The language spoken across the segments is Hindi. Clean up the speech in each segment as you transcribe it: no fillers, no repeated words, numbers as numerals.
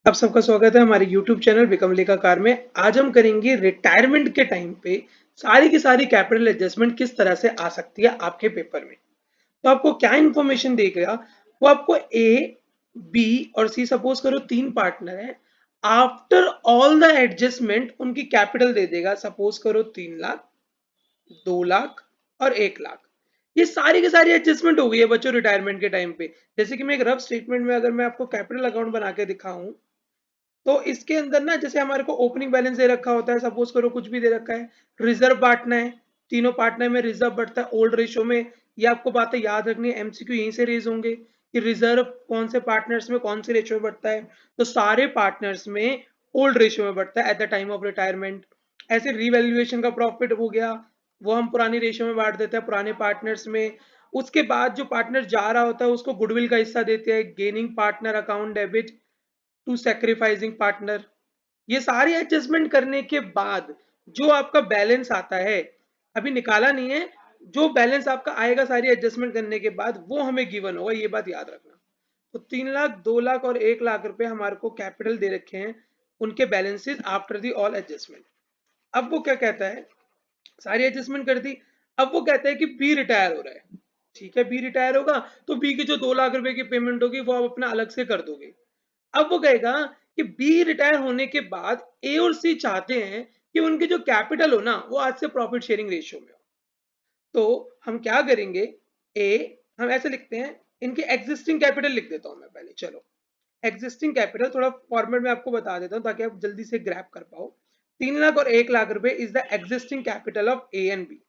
आप सबका स्वागत है हमारे YouTube चैनल बिकम लेखाकार में। आज हम करेंगे रिटायरमेंट के टाइम पे सारी की सारी कैपिटल एडजस्टमेंट किस तरह से आ सकती है आपके पेपर में। तो आपको क्या इंफॉर्मेशन देगा, वो आपको ए, बी और सी सपोज करो तीन पार्टनर हैं। आफ्टर ऑल द एडजस्टमेंट उनकी कैपिटल दे देगा, सपोज करो 3 लाख, 2 लाख और 1 लाख। ये सारी की सारी एडजस्टमेंट हो गई है बच्चों रिटायरमेंट के टाइम पे। जैसे कि मैं एक रफ स्टेटमेंट में अगर मैं आपको कैपिटल अकाउंट बना के दिखाऊं, तो इसके अंदर ना जैसे हमारे को ओपनिंग बैलेंस दे रखा होता है, सपोज करो कुछ भी दे रखा है, रिजर्व बांटना है, तीनों पार्टनर में रिजर्व बढ़ता है ओल्ड रेशियो में। ये आपको बातें याद रखनी है, एमसीक्यू यहीं से रेज होंगे कि रिजर्व कौन से पार्टनर्स में कौन से रेशियो में बढ़ता है। तो सारे पार्टनर्स में ओल्ड रेशियो में बढ़ता है at the time of retirement. ऐसे रिवैल्यूएशन का प्रॉफिट हो गया, वो हम पुरानी रेशियो में बांट देते हैं पुराने पार्टनर्स में। उसके बाद जो पार्टनर जा रहा होता है उसको गुडविल का हिस्सा देते हैं, gaining partner account debit to sacrificing partner. ये सारी एडजस्टमेंट करने के बाद जो आपका बैलेंस आता है, अभी निकाला नहीं है, जो बैलेंस आपका आएगा सारी एडजस्टमेंट करने के बाद वो हमें गिवन होगा, ये बात याद रखना। तो 3 लाख, 2 लाख और 1 लाख रुपए हमारे को कैपिटल दे रखे हैं, उनके balances after the all adjustment. अब वो क्या कहता है, सारी एडजस्टमेंट कर दी। अब वो कहता है कि बी रिटायर हो रहा है। ठीक है, बी रिटायर होगा तो बी की जो 2 लाख रुपए की पेमेंट होगी वो आप अपना अलग से कर दोगे। अब वो कहेगा कि बी रिटायर होने के बाद ए और सी चाहते हैं कि उनकी जो कैपिटल हो ना वो आज से प्रॉफिट शेयरिंग रेशियो में हो। तो हम क्या करेंगे, ए हम ऐसे लिखते हैं, इनकी एग्जिस्टिंग कैपिटल लिख देता हूं मैं पहले। चलो, एग्जिस्टिंग कैपिटल थोड़ा फॉर्मेट में आपको बता देता हूं ताकि आप जल्दी से ग्रैप कर पाओ। 3 लाख और 1 लाख रुपए is the existing capital of A and B.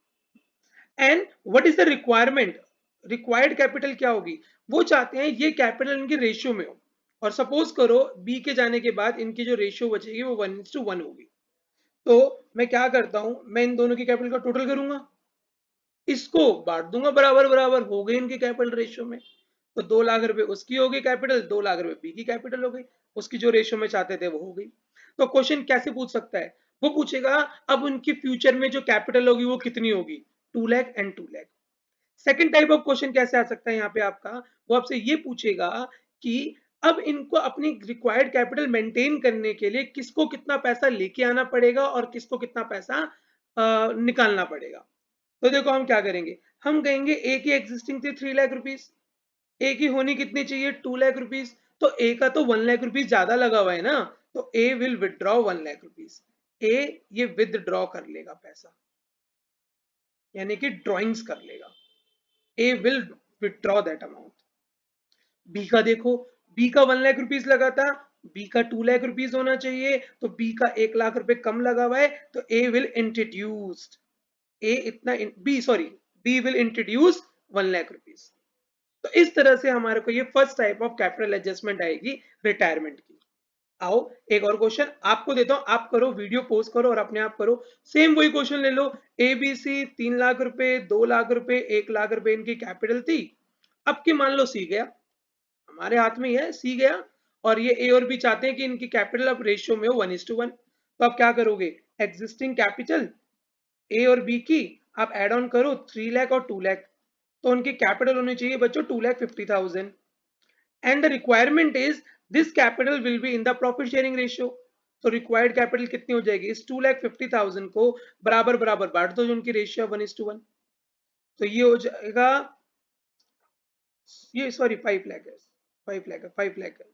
And what is the requirement, required capital क्या होगी, वो चाहते हैं ये कैपिटल इनकी रेशियो में हो। और सपोज करो बी के जाने के बाद इनकी जो रेशियो बचेगी वो 1:1 होगी। तो मैं क्या करता हूं, मैं इन दोनों की कैपिटल का टोटल करूंगा, इसको बांट दूंगा बराबर बराबर, हो गई इनकी कैपिटल रेशियो में। तो 2 लाख रुपए उसकी हो गई कैपिटल, 2 लाख रुपए बी की कैपिटल हो गई, उसकी जो रेशियो में चाहते थे वो हो गई। तो क्वेश्चन कैसे पूछ सकता है, वो पूछेगा अब उनकी फ्यूचर में जो कैपिटल होगी वो कितनी होगी, 2 lakh and 2 lakh. Second type of question कैसे आ सकता है यहाँ पे आपका, वो आपसे ये पूछेगा कि अब इनको अपनी रिक्वायर्ड कैपिटल मेंटेन करने के लिए किसको कितना पैसा लेके आना पड़ेगा और किसको कितना पैसा निकालना पड़ेगा। तो देखो हम क्या करेंगे, हम कहेंगे ए की एग्जिस्टिंग थी 3 लाख रुपीज, ए की होनी कितनी चाहिए 2 लाख रुपीज। तो ए का तो 1 लाख रुपीज ज्यादा लगा हुआ है ना, तो ए विल विदड्रॉ 1 लाख रुपीज। ए ये विदड्रॉ कर लेगा पैसा, यानी कि ड्रॉइंग्स कर लेगा। A will withdraw that amount. B का देखो, बी का 1 लाख रुपीज लगा था, बी का 2 लाख रुपीज होना चाहिए, तो बी का 1 लाख रुपए कम लगा हुआ है, तो ए विल इंट्रोड्यूस, ए इतना B sorry, B will introduce 1 lakh rupees. तो इस तरह से हमारे को ये first type of capital adjustment आएगी रिटायरमेंट की। आओ एक और क्वेश्चन आपको देता हूं, आप करो, वीडियो पोस्ट करो और अपने आप करो। सेम वही क्वेश्चन ले लो, ए बी सी 3 लाख रुपए, 2 लाख रुपए, 1 लाख रुपए इनकी कैपिटल थी। अब की मान लो सी गया, हमारे हाथ में ही है, सी गया, और ये ए और बी चाहते हैं कि इनकी कैपिटल अब रेशियो में हो 1:1। तो आप क्या करोगे, एग्जिस्टिंग कैपिटल ए और बी की आप एड ऑन करो, 3 लाख और 2 लाख। तो उनकी कैपिटल होनी चाहिए बच्चों 2,50,000। And the requirement is this capital will B in the profit sharing ratio. तो रिक्वायर्ड कैपिटल कितनी हो जाएगी, इस 2,50,000 को बराबर बराबर बांट दो, जो उनकी रेशियो 1:1। तो ये हो जाएगा, ये सॉरी 5 लाख है, 5 लाख है, 5 लाख है,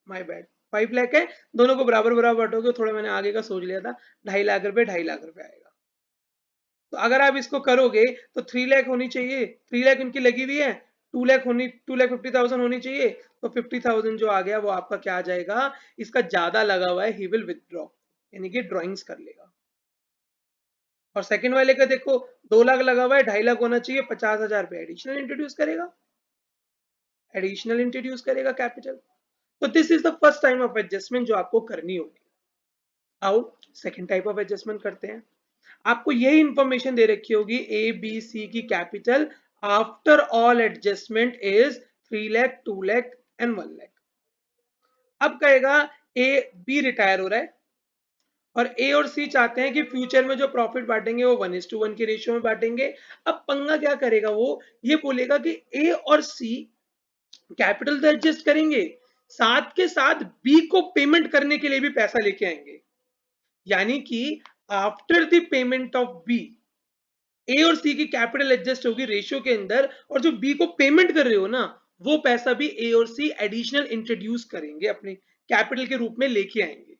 माय बैड, 5 लाख है। दोनों को बराबर बराबर बांटोगे, थोड़ा मैंने आगे का सोच लिया था, 2.5 लाख रुपए 2.5 लाख रुपए आएगा। तो अगर आप इसको करोगे तो 3 लाख होनी चाहिए, 3 लाख इनकी लगी हुई है, 2 लाख होनी, 2,50,000 होनी चाहिए। तो 50,000 जो आ गया वो आपका क्या आ जाएगा, इसका ज्यादा लगा हुआ है, ही विल विदड्रॉ, यानी कि ड्रॉइंग्स कर लेगा। और सेकंड वाले का देखो, 2 लाख लगा हुआ है, 2.5 लाख होना चाहिए, 50,000 पे एडिशनल इंट्रोड्यूस करेगा, एडिशनल इंट्रोड्यूस करेगा कैपिटल। तो this is the first time of adjustment जो आपको करनी होगी। आओ सेकंड टाइप ऑफ एडजस्टमेंट करते हैं। आपको यही इंफॉर्मेशन दे रखी होगी, ए बी सी की capital after all adjustment is 3 lakh, 2 lakh and 1 lakh. अब कहेगा ए बी रिटायर हो रहा है और ए और सी चाहते हैं कि फ्यूचर में जो प्रॉफिट बांटेंगे वो 1:1 की रेशियो में बांटेंगे। अब पंगा क्या करेगा, वो ये बोलेगा कि ए और सी कैपिटल तो एडजस्ट करेंगे, साथ के साथ बी को पेमेंट करने के लिए भी पैसा लेके आएंगे, यानी कि after the payment of B, A और सी की कैपिटल एडजस्ट होगी रेशियो के अंदर, और जो बी को पेमेंट कर रहे हो ना, वो पैसा भी ए और सी एडिशनल इंट्रोड्यूस करेंगे, अपने कैपिटल के रूप में लेके आएंगे।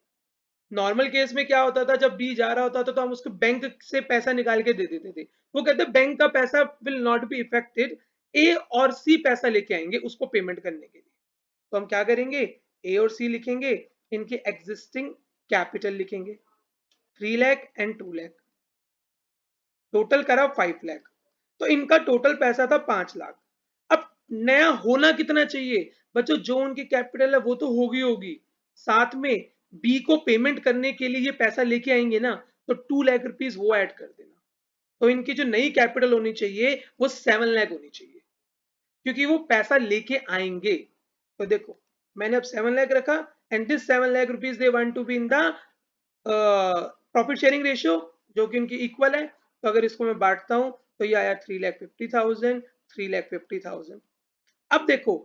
नॉर्मल केस में क्या होता था, जब बी जा रहा होता था तो हम उसको बैंक से पैसा निकाल के दे देते थे, वो कहते बैंक का पैसा विल नॉट बी इफेक्टेड, ए और सी पैसा लेके आएंगे उसको पेमेंट करने के लिए। तो हम क्या करेंगे, ए और सी लिखेंगे, इनकी एग्जिस्टिंग कैपिटल लिखेंगे 3 लाख एंड 2 लाख, टोटल करा 5 लाख, तो इनका टोटल पैसा था 5 लाख। अब नया होना कितना चाहिए बच्चों, जो उनकी कैपिटल है वो तो होगी होगी, साथ में बी को पेमेंट करने के लिए ये पैसा लेके आएंगे ना, तो 2 लाख रुपीस वो ऐड कर देना। तो इनकी जो नई कैपिटल होनी चाहिए वो 7 लाख होनी चाहिए, क्योंकि वो पैसा लेके आएंगे। तो देखो मैंने अब 7 लाख रखा, and this 7 lakh rupees they want to be in the profit sharing ratio, जो कि उनकी इक्वल है। तो अगर इसको मैं बांटता हूं तो ये आया 3,50,000, 3,50,000। अब देखो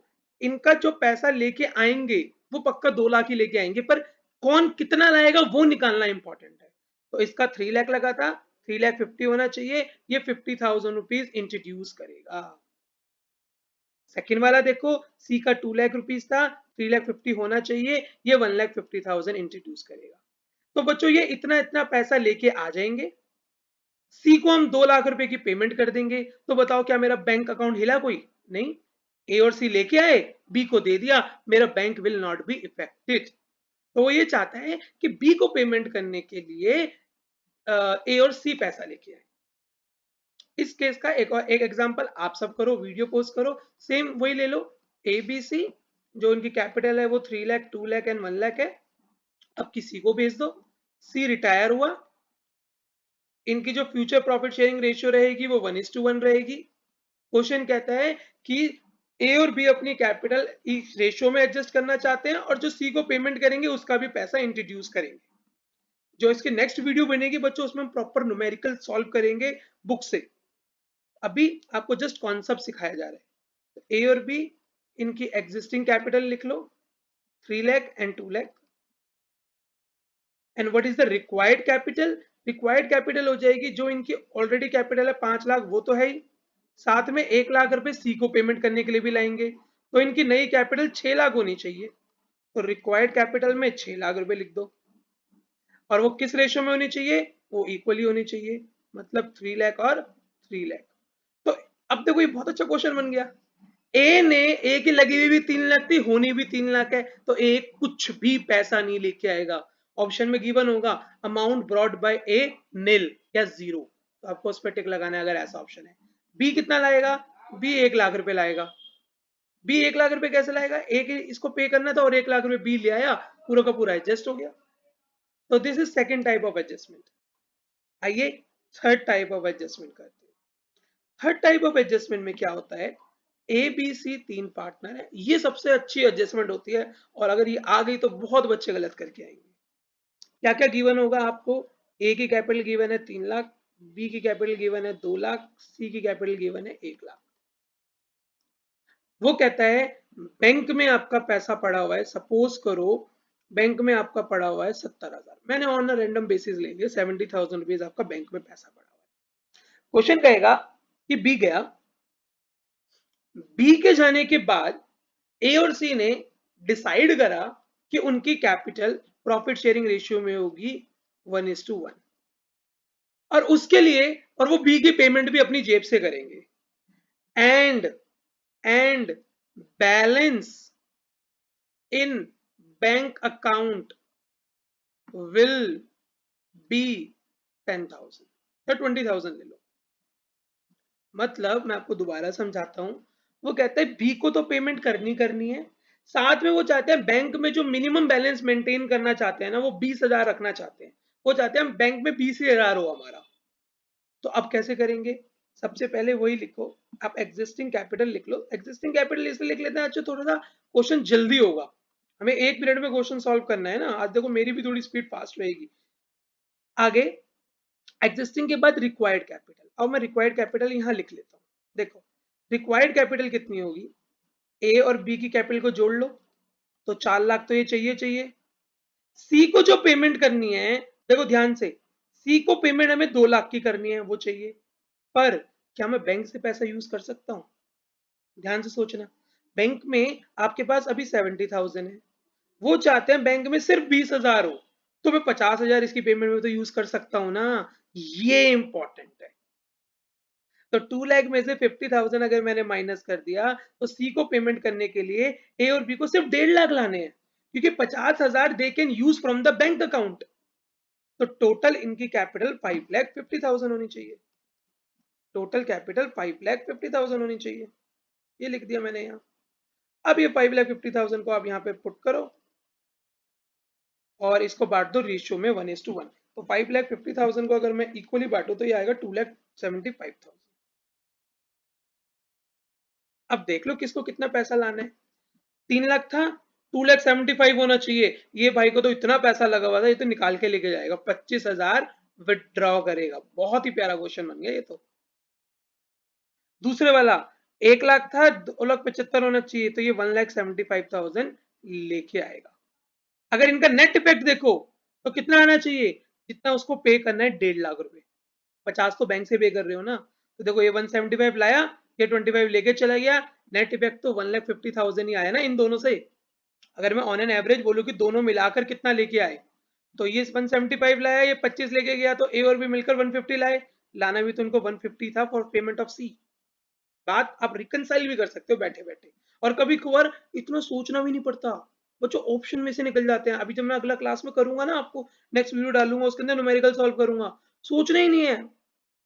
इनका जो पैसा लेके आएंगे वो पक्का 2 लाख ही लेके आएंगे, पर कौन कितना लाएगा वो निकालना इंपॉर्टेंट है। तो इसका 3 लाख लगा था, 3,50,000 होना चाहिए, ये 50,000 रुपीज इंट्रोड्यूस करेगा। सेकंड वाला देखो, सी का 2 लाख रुपीज था, 3,50,000 होना चाहिए, ये 1,50,000 इंट्रोड्यूस करेगा। तो बच्चों ये इतना इतना पैसा लेके आ जाएंगे, सी को हम 2 लाख रुपए की पेमेंट कर देंगे। तो बताओ क्या मेरा बैंक अकाउंट हिला कोई? नहीं, ए और सी लेके आए, बी को दे दिया, मेरा bank will not be affected. तो वो ये चाहता है कि बी को पेमेंट करने के लिए ए और सी पैसा लेके आए। इस केस का एक एग्जांपल आप सब करो, वीडियो पोस्ट करो, सेम वही ले लो, ए बी सी, जो इनकी कैपिटल है वो 3 लाख, 2 लाख एंड 1 लाख है। अब किसी को भेज दो, सी रिटायर हुआ, इनकी जो फ्यूचर प्रॉफिट शेयरिंग रेशियो रहेगी वो 1:1 रहेगी। क्वेश्चन कहता है कि ए और बी अपनी कैपिटल इस रेशियो में एडजस्ट करना चाहते हैं, और जो सी को पेमेंट करेंगे उसका भी पैसा इंट्रोड्यूस करेंगे। जो इसकी नेक्स्ट वीडियो बनेगी बच्चों, उसमें हम प्रॉपर न्यूमेरिकल सॉल्व करेंगे बुक से। अभी आपको जस्ट कॉन्सेप्ट सिखाया जा रहा है। तो ए और बी, इनकी एग्जिस्टिंग कैपिटल लिख लो 3 lakh and 2 lakh, and what is the required capital? Required capital हो जाएगी जो इनकी ऑलरेडी कैपिटल है 5 लाख, वो तो है ही, साथ में 1 लाख रुपए सी को पेमेंट करने के लिए भी लाएंगे, तो इनकी नई कैपिटल 6 लाख होनी चाहिए। तो रिक्वायर्ड कैपिटल में 6 लाख रुपए लिख दो, और वो किस रेशियो में होनी चाहिए? वो इक्वली होनी चाहिए, मतलब 3 लाख और 3 लाख। तो अब देखो ये बहुत अच्छा क्वेश्चन बन गया। ए ने, ए की लगी हुई भी 3 लाख थी, होनी भी 3 लाख है, तो ए कुछ भी पैसा नहीं लेके आएगा। ऑप्शन में गिवन होगा अमाउंट ब्रॉट बाय ए नील या 0, तो आपको उस पर टिक लगाना है अगर ऐसा ऑप्शन है। बी कितना लाएगा? बी 1 लाख रुपए लाएगा। बी 1 लाख रुपए कैसे लाएगा? ए के इसको पे करना था और 1 लाख रुपए बी ले आया, पूरा का पूरा एडजस्ट हो गया। तो this is second type of adjustment. आइए थर्ड टाइप ऑफ एडजस्टमेंट करते हैं। थर्ड टाइप ऑफ एडजस्टमेंट में क्या होता है, ए बी सी 3 पार्टनर है, ये सबसे अच्छी एडजस्टमेंट होती है, और अगर ये आ गई तो बहुत बच्चे गलत करके आएंगे। क्या क्या गिवन होगा आपको? ए की कैपिटल गिवन है 3 लाख, बी की कैपिटल गिवन है 2 लाख, सी की कैपिटल गिवन है 1 लाख। वो कहता है बैंक में आपका पैसा पड़ा हुआ है, सपोज करो बैंक में आपका पड़ा हुआ है 70,000, मैंने ऑन अ रैंडम बेसिस ले लिया, 70,000 रुपीज आपका बैंक में पैसा पड़ा हुआ है। क्वेश्चन कहेगा कि बी गया, बी के जाने के बाद ए और सी ने डिसाइड करा कि उनकी कैपिटल प्रॉफिट शेयरिंग रेशियो में होगी 1:1, और उसके लिए, और वो बी की पेमेंट भी अपनी जेब से करेंगे, and balance in bank account will be 10,000 या 20,000 ले लो। मतलब मैं आपको दोबारा समझाता हूं, वो कहता है बी को तो पेमेंट करनी करनी है, साथ में वो चाहते हैं बैंक में जो मिनिमम बैलेंस मेंटेन करना चाहते हैं ना, वो 20,000 रखना चाहते हैं, वो चाहते हैं हम बैंक में 20,000 हो हमारा। तो अब कैसे करेंगे? सबसे पहले वही लिखो, आप एग्जिस्टिंग कैपिटल लिख लो। एग्जिस्टिंग कैपिटल इसलिए लिख लेते हैं अच्छा थोड़ा सा क्वेश्चन जल्दी होगा, हमें 1 मिनट में क्वेश्चन सॉल्व करना है ना, आज देखो मेरी भी थोड़ी स्पीड फास्ट रहेगी। आगे एग्जिस्टिंग के बाद रिक्वायर्ड कैपिटल, अब मैं रिक्वायर्ड कैपिटल यहां लिख लेता हूं। देखो रिक्वायर्ड कैपिटल कितनी होगी, ए और बी की कैपिटल को जोड़ लो, तो 4 लाख तो ये चाहिए चाहिए। सी को जो पेमेंट करनी है, देखो ध्यान से, सी को पेमेंट हमें 2 लाख की करनी है, वो चाहिए। पर क्या मैं बैंक से पैसा यूज कर सकता हूँ? ध्यान से सोचना। बैंक में आपके पास अभी 70,000 है, वो चाहते हैं बैंक में सिर्फ 20,000 हो, तो मैं 50,000 इसकी पेमेंट में तो यूज कर सकता हूं ना। ये इंपॉर्टेंट है। तो 2 लाख में से 50,000 अगर मैंने माइनस कर दिया, तो सी को पेमेंट करने के लिए ए और बी को सिर्फ 1.5 लाख लाने हैं, क्योंकि 50,000 they can use from the bank account. तो टोटल इनकी कैपिटल 5,50,000 होनी चाहिए। टोटल कैपिटल 5,50,000 होनी चाहिए। ये लिख दिया मैंने यहाँ। अब ये 5,50,000 को आप यहाँ पे पुट करो और इसको बांट दो रेशियो में 1:1। तो 5,50,000 को अगर मैं इक्वली बांटू तो ये आएगा 2,75,000। अब देख लो किसको कितना पैसा लाना है। 3 लाख था, 2,75,000 होना चाहिए। ये भाई को तो इतना पैसा लगा हुआ था, ये तो निकाल के लेके जाएगा, 25,000 विदड्रॉ करेगा। बहुत ही प्यारा क्वेश्चन बन गया ये तो। दूसरे वाला 1 लाख था, 2,75,000 होना चाहिए, तो ये 1,75,000 लेके आएगा। अगर इनका नेट इफेक्ट देखो तो कितना आना चाहिए, जितना उसको पे करना है 1.5 लाख रुपए। 50 तो बैंक से पे कर रहे हो ना, तो देखो ये 175 लाया, ये 25 लेके चला गया, नेट इफेक्ट तो 1,50,000 ही आया ना इन दोनों से। अगर मैं ऑन एन एवरेज बोलूं कि दोनों मिलाकर कितना लेके आए, तो ये 175 लाया, ये 25 लेके गया, तो ए और बी मिलकर 150 लाए। लाना भी तो उनको 150 था फॉर पेमेंट ऑफ सी। बात आप रिकनसाइल भी कर सकते हो बैठे बैठे, और कभी कभार इतना सोचना भी नहीं पड़ता, बच्चों ऑप्शन में से निकल जाते हैं। अभी जब मैं अगला क्लास में करूंगा ना, आपको नेक्स्ट वीडियो डालूंगा, उसके अंदर न्यूमेरिकल सॉल्व करूंगा, सोचना ही नहीं है।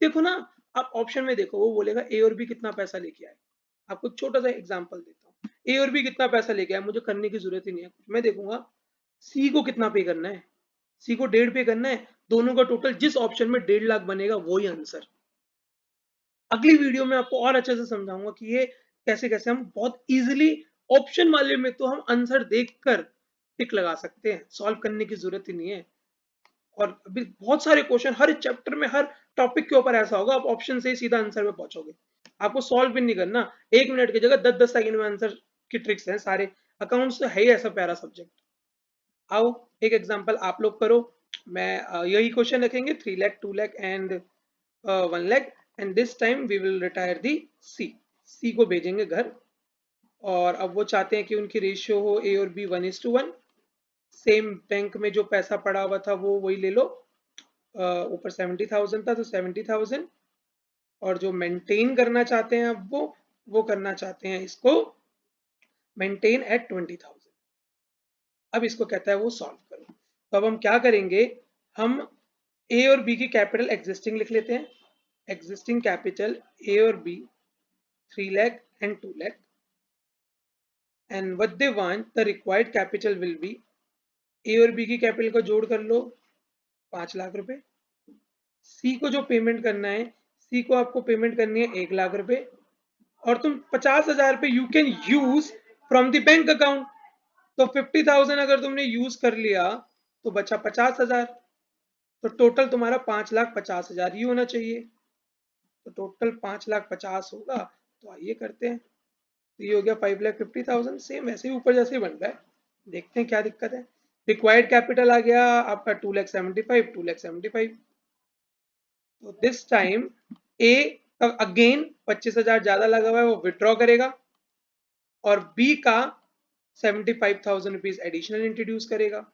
देखो ना, आप ऑप्शन में देखो, वो बोलेगा ए और बी कितना पैसा लेके आए। आपको एक छोटा सा एग्जांपल देता हूँ, ए और बी कितना पैसा लेके आए, मुझे करने की जरूरत ही नहीं है कुछ, मैं देखूंगा सी को कितना पे करना है। सी को 1.5 पे करना है, दोनों का टोटल जिस ऑप्शन में 1.5 लाख बनेगा वही आंसर। अगली वीडियो में आपको और अच्छे से समझाऊंगा कि ये कैसे कैसे हम बहुत इजीली ऑप्शन वाले में तो हम आंसर देखकर टिक लगा सकते हैं, सॉल्व करने की जरूरत ही नहीं है। और अभी बहुत सारे क्वेश्चन हर चैप्टर में, हर टॉपिक के ऊपर ऐसा होगा, आप ऑप्शन से ही सीधा आंसर में पहुंचोगे। आपको सॉल्व भी नहीं करना, 1 मिनट की जगह 10-10 सेकंड में आंसर की ट्रिक्स हैं सारे। अकाउंट्स तो है ही ऐसा प्यारा सब्जेक्ट। आओ एक एग्जांपल आप लोग करो। मैं यही क्वेश्चन रखेंगे, 3 lakh, 2 lakh and 1 lakh, and this time we will retire the C. C को भेजेंगे घर, और अब वो चाहते हैं कि उनकी रेशियो हो ए और बी 1:1। सेम बैंक में जो पैसा पड़ा हुआ था वो वही ले लो, ऊपर 70,000 था तो 70,000, और जो मेंटेन करना चाहते हैं अब वो करना चाहते हैं इसको मेंटेन एट 20,000। अब इसको कहता है वो सॉल्व करो। तो अब हम क्या करेंगे, हम ए और बी की कैपिटल एग्जिस्टिंग लिख लेते हैं। एग्जिस्टिंग कैपिटल ए और B 3 lakh and 2 lakh, and what they want the required capital will be, A और बी की कैपिटल को जोड़ कर लो 5 लाख रुपए। सी को जो पेमेंट करना है, सी को आपको पेमेंट करनी है 1 लाख रुपए, और तुम 50,000 रुपए you can use from the bank account. तो 50,000 अगर तुमने यूज कर लिया तो बचा 50,000, तो टोटल तुम्हारा 5,50,000 ही होना चाहिए। तो टोटल 5,50,000 होगा। तो आइए करते हैं। तो ये हो गया 5,50,000, सेम ऐसे ही ऊपर जैसे ही बन रहा है, देखते हैं क्या दिक्कत है। रिक्वायर्ड कैपिटल आ गया आपका 2,75,000, 2,75,000। तो दिस टाइम ए का अगेन 25,000 ज्यादा लगा हुआ है, वो विड्रॉ करेगा, और बी का 75,000 रुपीज एडिशनल इंट्रोड्यूस करेगा।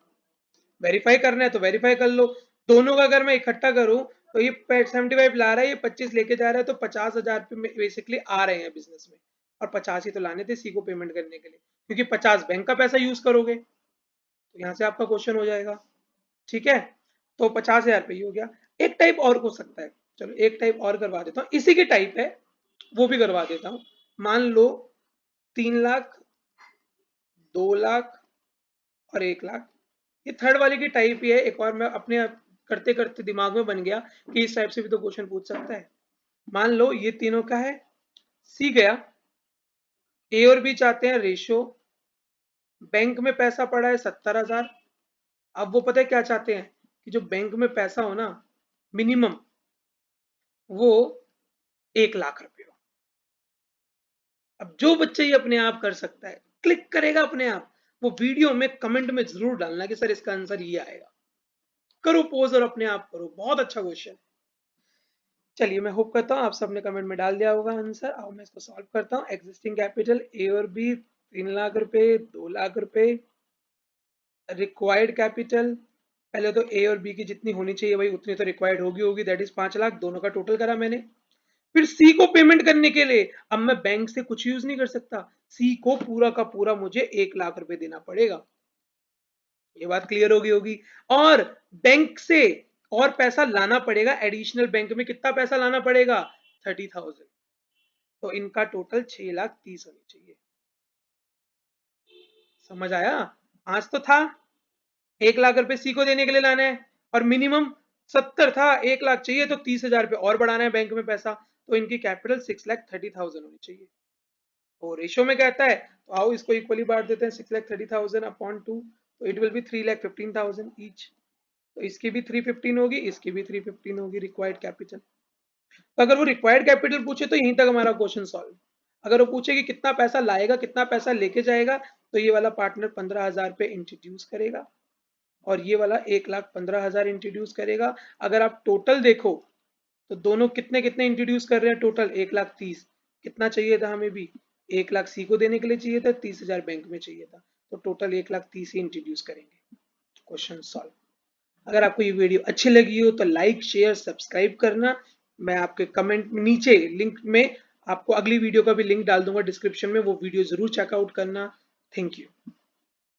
वेरीफाई करना है तो वेरीफाई कर लो। दोनों का अगर मैं इकट्ठा करूं तो ये 75 ला रहा है, ये 25 लेके जा रहा है, तो 50,000 बेसिकली आ रहे हैं बिजनेस में, और 50 ही तो लाने थे सी को पेमेंट करने के लिए, क्योंकि 50 बैंक का पैसा यूज करोगे। तो यहाँ से आपका क्वेश्चन हो जाएगा। ठीक है, तो 50,000 रुपये हो गया। एक टाइप और हो सकता है, चलो एक टाइप और करवा देता हूँ, इसी की टाइप है, वो भी करवा देता हूँ। मान लो 3 लाख, 2 लाख और 1 लाख, ये थर्ड वाले की टाइप ही है। एक और मैं अपने करते करते दिमाग में बन गया कि इस टाइप से भी तो क्वेश्चन पूछ सकता है। मान लो ये तीनों का है, सी गया, ए और बी चाहते हैं रेशियो, बैंक में पैसा पड़ा है 70,000। अब वो पता है क्या चाहते हैं, कि जो बैंक में पैसा हो ना मिनिमम, वो 1 लाख रुपए हो। अब जो बच्चे ये अपने आप कर सकता है, क्लिक करेगा अपने आप, वो वीडियो में कमेंट में जरूर डालना कि सर इसका आंसर ये आएगा। करो पोज और अपने आप करो, बहुत अच्छा क्वेश्चन। चलिए मैं होप करता हूँ आप सबने कमेंट में डाल दिया होगा आंसर। अब मैं इसको सॉल्व करता हूँ। एग्जिस्टिंग कैपिटल ए और बी 3 लाख रुपए, 2 लाख रुपए। रिक्वायर्ड कैपिटल, पहले तो ए और बी की जितनी होनी चाहिए भाई उतनी तो रिक्वायर्ड होगी, दैट इज 5 लाख, दोनों का टोटल करा मैंने। फिर सी को पेमेंट करने के लिए अब मैं बैंक से कुछ यूज नहीं कर सकता, सी को पूरा का पूरा मुझे 1 लाख रुपए देना पड़ेगा। ये बात क्लियर होगी। और बैंक से और पैसा लाना पड़ेगा एडिशनल, बैंक में कितना पैसा लाना पड़ेगा? 30,000। तो इनका टोटल 6,30,000 होनी चाहिए। समझ आया? आज तो था 1 लाख रुपए सी को देने के लिए लाना है और मिनिमम 70 था, 1 लाख चाहिए तो 30,000 रुपए और बढ़ाना है बैंक में पैसा। तो इनकी कैपिटल 6,30,000 होनी चाहिए। और रेशो में कहता है तो आओ इसको इक्वली बांट देते हैं, 6,30,000 अपॉन 2, तो इट विल बी 3,15,000 ईच। तो इसकी भी 315 होगी, इसकी भी 315 होगी रिक्वायर्ड कैपिटल। तो अगर वो रिक्वायर्ड कैपिटल पूछे तो यहीं तक हमारा क्वेश्चन सॉल्व। अगर वो पूछे कि कितना पैसा लाएगा कितना पैसा लेके जाएगा, तो ये वाला पार्टनर 15,000 रुपए इंट्रोड्यूस करेगा और ये वाला 1,15,000 इंट्रोड्यूस करेगा। अगर आप टोटल देखो तो दोनों कितने कितने इंट्रोड्यूस कर रहे हैं, टोटल 1,30,000। कितना चाहिए था हमें भी? 1 लाख सी को देने के लिए चाहिए था, 30,000 बैंक में चाहिए था, तो टोटल 1,30,000 ही इंट्रोड्यूस करेंगे। Question solve. अगर आपको ये वीडियो अच्छी लगी हो तो लाइक शेयर सब्सक्राइब करना। मैं आपके कमेंट नीचे लिंक में आपको अगली वीडियो का भी लिंक डाल दूंगा डिस्क्रिप्शन में, वो वीडियो जरूर चेकआउट करना। Thank you.